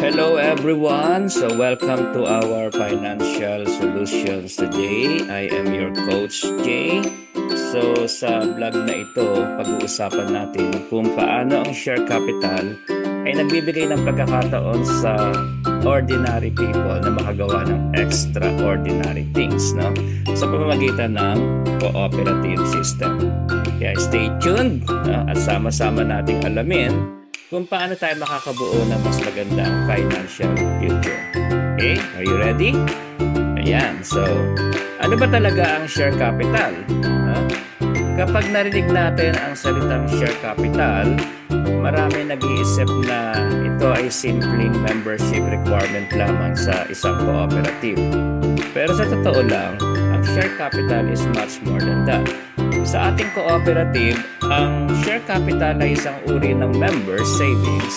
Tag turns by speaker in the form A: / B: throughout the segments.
A: Hello everyone. So welcome to our financial solutions today. I am your coach Jay. So sa vlog na ito, pag-uusapan natin kung paano ang share capital ay nagbibigay ng pagkakataon sa ordinary people na makagawa ng extraordinary things, no? Sa pamamagitan ng cooperative system. Kaya stay tuned at sama-sama nating alamin kung paano tayo makakabuo ng mas magandang financial future. Okay? Are you ready? Ayan. So, ano ba talaga ang share capital? Kapag narinig natin ang salitang share capital, marami nag-iisip na ito ay simpleng membership requirement lamang sa isang cooperative. Pero sa totoo lang, ang share capital is much more than that. Sa ating cooperative, ang share capital ay isang uri ng member savings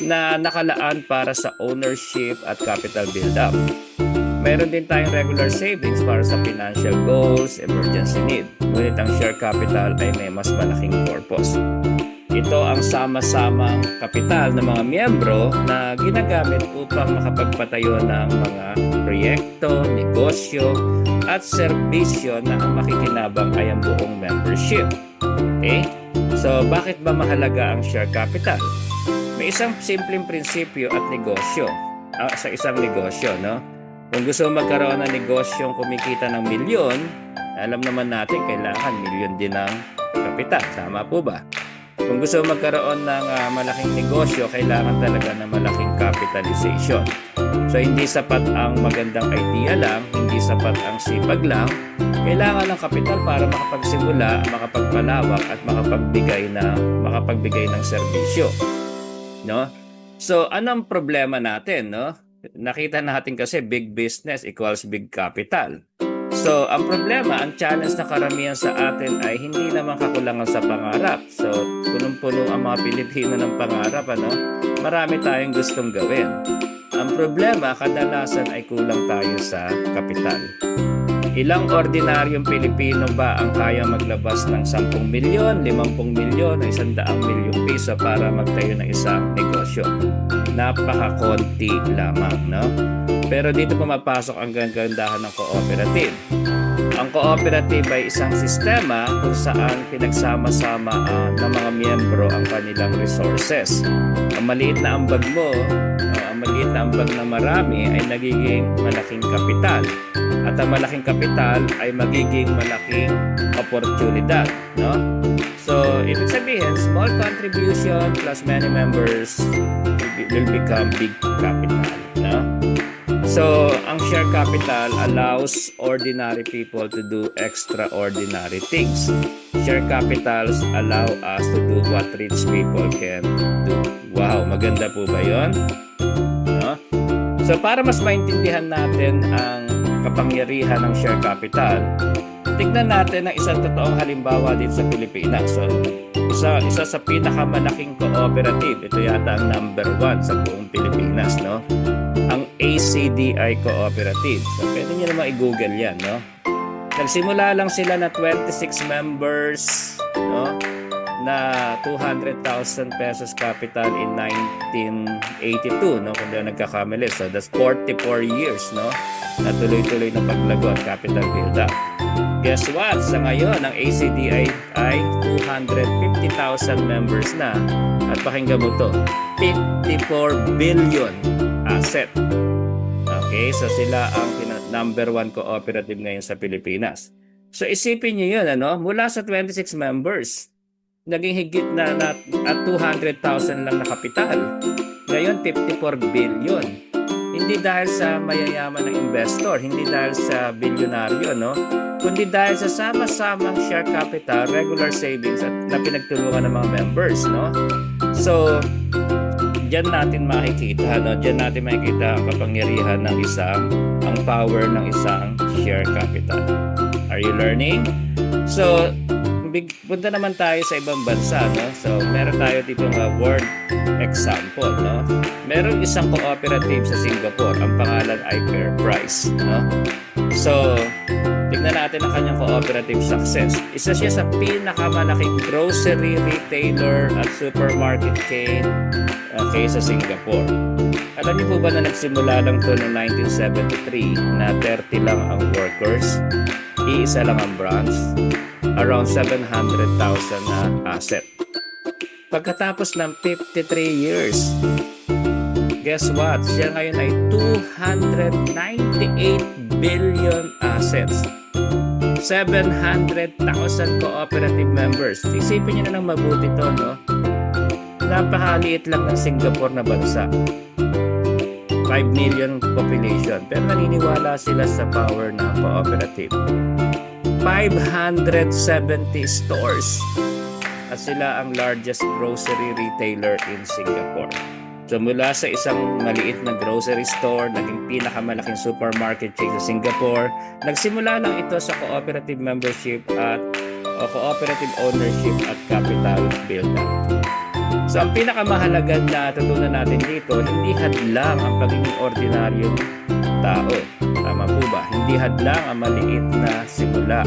A: na nakalaan para sa ownership at capital build-up. Mayroon din tayong regular savings para sa financial goals, emergency need. Ngunit ang share capital ay may mas malaking purpose. Ito ang sama-samang kapital ng mga miyembro na ginagamit upang makapagpatayo ng mga proyekto, negosyo, at serbisyo na ang makikinabang ay ang buong membership. Okay? So, bakit ba mahalaga ang share capital? May isang simpleng prinsipyo at negosyo sa isang negosyo, no? Kung gusto magkaroon ng negosyong kumikita ng milyon, alam naman natin kailangan milyon din ng kapital. Tama po ba? Kung gusto magkaroon ng malaking negosyo, kailangan talaga ng malaking capitalization. So, hindi sapat ang magandang idea lang, hindi sapat ang sipag lang. Kailangan ng kapital para makapagsimula, makapagpalawak at makapagbigay ng serbisyo. No? So, anong problema natin, no? Nakita natin kasi big business equals big capital. So, ang problema, ang challenge na karamihan sa atin ay hindi naman kakulangan sa pangarap. So, punong-puno ang mga Pilipino ng pangarap, ano? Marami tayong gustong gawin. Ang problema, kadalasan ay kulang tayo sa kapital. Ilang ordinaryong Pilipino ba ang kaya maglabas ng 10 milyon, 50 milyon, o 100 milyong piso para magtayo ng isang negosyo? Napakakonti lamang, no? Pero dito pumapasok ang gandahan ng cooperative. Ang cooperative ay isang sistema kung saan pinagsama-sama ng mga miyembro ang kanilang resources. Ang maliit na ambag mo, ang maliit na ambag na marami ay nagiging malaking kapital. At ang malaking kapital ay magiging malaking oportunidad, no? So, ibig sabihin, small contribution plus many members will become big capital, no? So, ang share capital allows ordinary people to do extraordinary things. Share capitals allow us to do what rich people can do. Wow, maganda po ba yun? No? So, para mas maintindihan natin ang kapangyarihan ng share capital, tignan natin ang isang totoong halimbawa dito sa Pilipinas. So, isa sa pinakamalaking cooperative, ito yata ang number 1 sa buong Pilipinas, no? Ang ACDI Cooperative. So, pwede nyo naman i-google yan, no? Nagsimula lang sila na 26 members, no? Na 200,000 pesos capital in 1982, no? Kung doon nagkakamali. So, that's 44 years, no? Na tuloy-tuloy na paglago at capital build-up. Guess what? Sa ngayon, ang ACDI ay 250,000 members na. At pakinggan mo to, 54 billion asset. Okay, so sila ang number 1 cooperative ngayon sa Pilipinas. So isipin niyo yun, ano? Mula sa 26 members, naging higit na at 200,000 lang na kapital. Ngayon, 54 billion. Hindi dahil sa mayayaman ng investor, hindi dahil sa bilyonaryo, no? Kundi dahil sa sama-samang share capital, regular savings at na pinagtulungan ng mga members, no? So, diyan natin makikita, no? Diyan natin makikita ang kapangyarihan ng ang power ng isang share capital. Are you learning? So, punta naman tayo sa ibang bansa, no? So, meron tayo dito ng world example, no? Meron isang cooperative sa Singapore, ang pangalan ay Fairprice, no? So, Tignan natin ang kanyang cooperative success. Isa siya sa pinakamalaking grocery retailer at supermarket chain sa Singapore. Alam niyo po ba na nagsimula lang to noong 1973 na 30 lang ang workers, iisa lang ang branch, around 700,000 na asset. Pagkatapos ng 53 years, guess what? Siya ngayon ay 298 billion assets. 700,000 cooperative members. Isipin niyo na lang mabuti to, no? Napakaliit lang ng Singapore na bansa. 5 million population. Pero naniniwala sila sa power ng cooperative. 570 stores. At sila ang largest grocery retailer in Singapore. So mula sa isang maliit na grocery store, naging pinakamalaking supermarket chain sa Singapore, nagsimula lang ito sa cooperative membership at cooperative ownership at capital build-up. So ang pinakamahalaga na tutunan natin dito, hindi hadlang ang pagiging ordinaryong tao. Tama po ba? Hindi hadlang ang maliit na simula.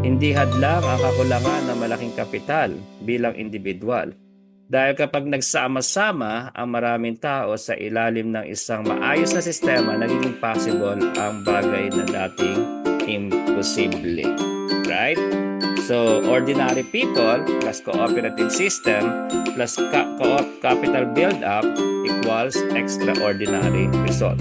A: Hindi hadlang ang kakulangan ng malaking kapital bilang individual. Dahil kapag nagsama-sama ang maraming tao sa ilalim ng isang maayos na sistema, nagiging possible ang bagay na dating imposible. Right? So, ordinary people plus cooperative system plus capital build-up equals extraordinary result.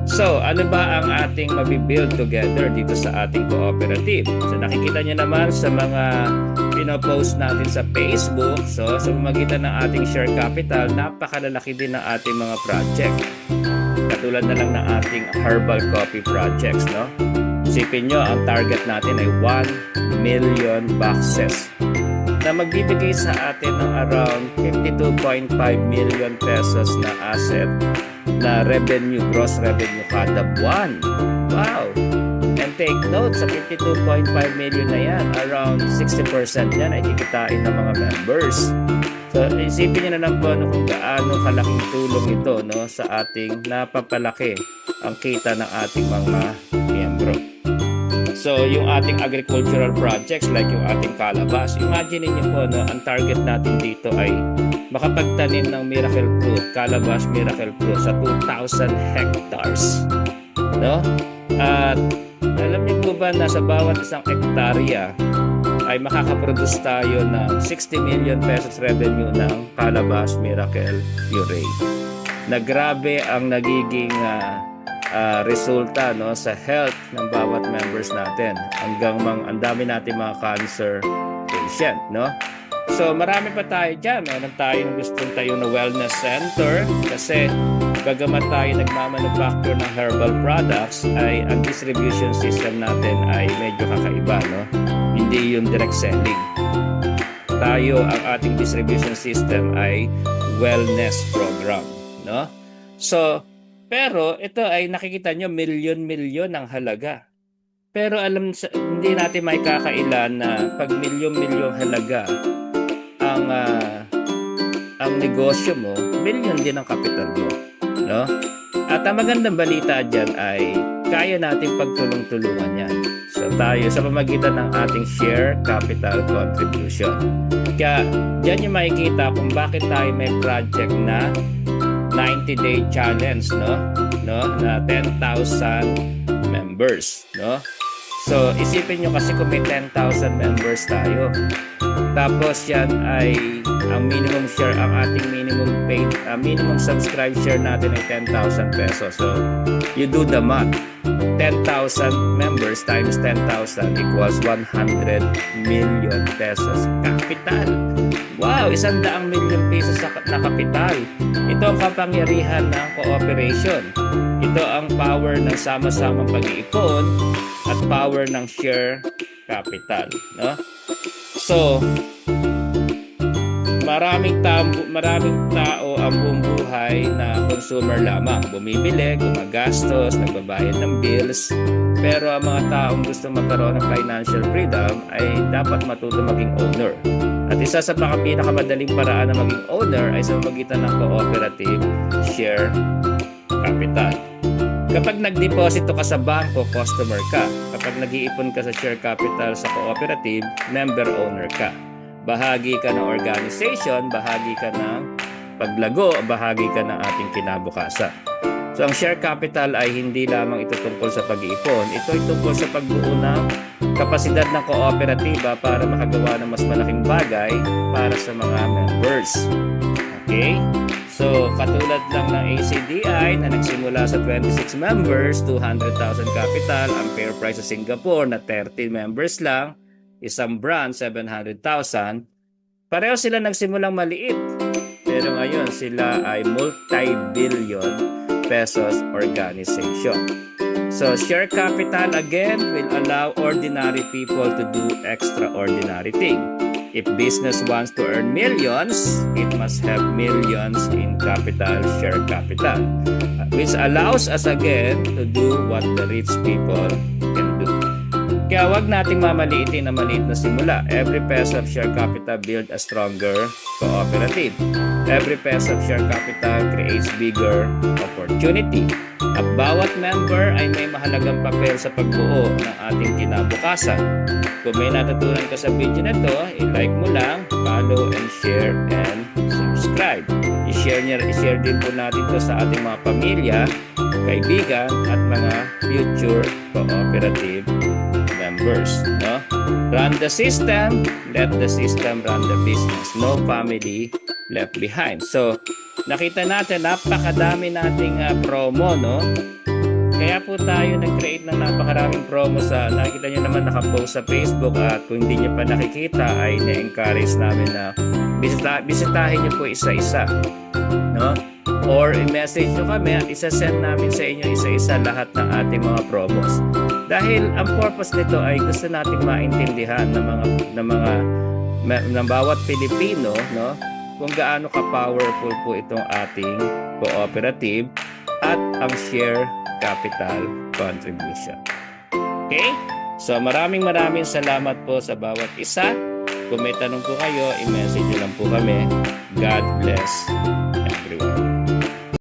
A: So, ano ba ang ating mabibuild together dito sa ating cooperative? So, nakikita nyo naman sa mga pinopost natin sa Facebook. So, sa pamamagitan ng ating share capital, napakalalaki din ng ating mga project. Katulad na lang ng ating herbal coffee projects, no? Isipin nyo, ang target natin ay 1 million boxes na magbibigay sa atin ng around 52.5 million pesos na asset na revenue, gross revenue kada buwan. Wow! And take note, sa 52.5 million na yan, around 60% yan ay kikitain ng mga members. So, isipin nyo na lang po kung gaano kalaking tulong ito, no, sa ating napapalaki ang kita ng ating mga miyembro. So, yung ating agricultural projects like yung ating Calabas, imagine niyo po, no, ang target natin dito ay makapagtanim ng miracle fruit, Calabas miracle fruit sa 2,000 hectares. No? At alam niyo po ba na sa bawat isang hektarya ay makakaproduce tayo ng 60 million pesos revenue ng Calabas miracle puree. Na grabe ang nagiging resulta, no, sa health ng bawat members natin, hanggang ang dami natin mga cancer patient, no? So marami pa tayo dyan. Meron tayong gustong tayo na wellness center kasi bagamat tayo nagmamanufacture ng herbal products, ay ang distribution system natin ay medyo kakaiba, no? Hindi yung direct selling. Tayo, ang ating distribution system ay wellness program, no? So pero ito ay nakikita nyo, milyon-milyon ang halaga. Pero hindi natin may kakailan na pag milyon-milyon halaga ang negosyo mo, milyon din ang kapital mo. No? At ang magandang balita dyan ay kaya natin pagtulong-tulungan yan. So tayo sa pamagitan ng ating share capital contribution. Kaya dyan yung makikita kung bakit tayo may project na 90-day challenge, no, na 10,000 members, no. So isipin nyo kasi kung may 10,000 members tayo, tapos yan ay ang minimum share, ang ating minimum subscribe share natin ay 10,000 pesos. So you do the math, 10,000 members times 10,000 equals 100 million pesos capital. Wow, 100 million pesos na kapital. Ito ang kapangyarihan ng cooperation. Ito ang power ng sama-samang pag-iipon at power ng share capital, no? So, maraming tao ang bumubuhay na consumer lamang. Bumibili, gumagastos, nagbabayad ng bills. Pero ang mga taong gusto magkaroon ng financial freedom ay dapat matuto maging owner. At isa sa pinakamadaling paraan na maging owner ay sa pamamagitan ng cooperative share capital. Kapag nagdeposito ka sa bangko, customer ka. Kapag nag-iipon ka sa share capital sa cooperative, member owner ka. Bahagi ka ng organization, bahagi ka ng paglago, bahagi ka ng ating kinabukasan. So ang share capital ay hindi lamang ito tungkol sa pag-iipon, ito ay tungkol sa pagbuo ng kapasidad ng kooperatiba para makagawa ng mas malaking bagay para sa mga members. Okay? So, katulad lang ng ACDI na nagsimula sa 26 members, 200,000 capital, ang fair price sa Singapore na 30 members lang, isang branch, 700,000. Pareho sila nagsimulang maliit. Pero ngayon, sila ay multi-billion pesos organization. So, share capital again will allow ordinary people to do extraordinary thing. If business wants to earn millions, it must have millions in capital, share capital, which allows us again to do what the rich people can do. Kaya wag nating mamaliitin na maliit na simula. Every peso of share capital build a stronger cooperative. Every peso of share capital creates bigger opportunity. At bawat member ay may mahalagang papel sa pagbuo ng ating kinabukasan. Kung may natutunan ka sa video na to, i-like mo lang, follow and share and subscribe. I-share din po natin to sa ating mga pamilya, kaibigan at mga future cooperative members. No? Run the system, let the system run the business. No family left behind. So, nakita natin, napakadami nating promo, no? Kaya po tayo nag-create ng napakaraming promo sa, nakikita nyo naman nakapost sa Facebook, at kung hindi nyo pa nakikita ay na-encourage namin na bisitahin nyo po isa-isa, no? Or i-message nyo kami at isa-send namin sa inyo isa-isa lahat ng ating mga promos. Dahil ang purpose nito ay gusto nating maintindihan ng bawat Pilipino, no? Kung gaano ka-powerful po itong ating cooperative at ang share capital contribution. Okay? So maraming salamat po sa bawat isa. Kung may tanong po kayo, i-message nyo lang po kami. God bless everyone.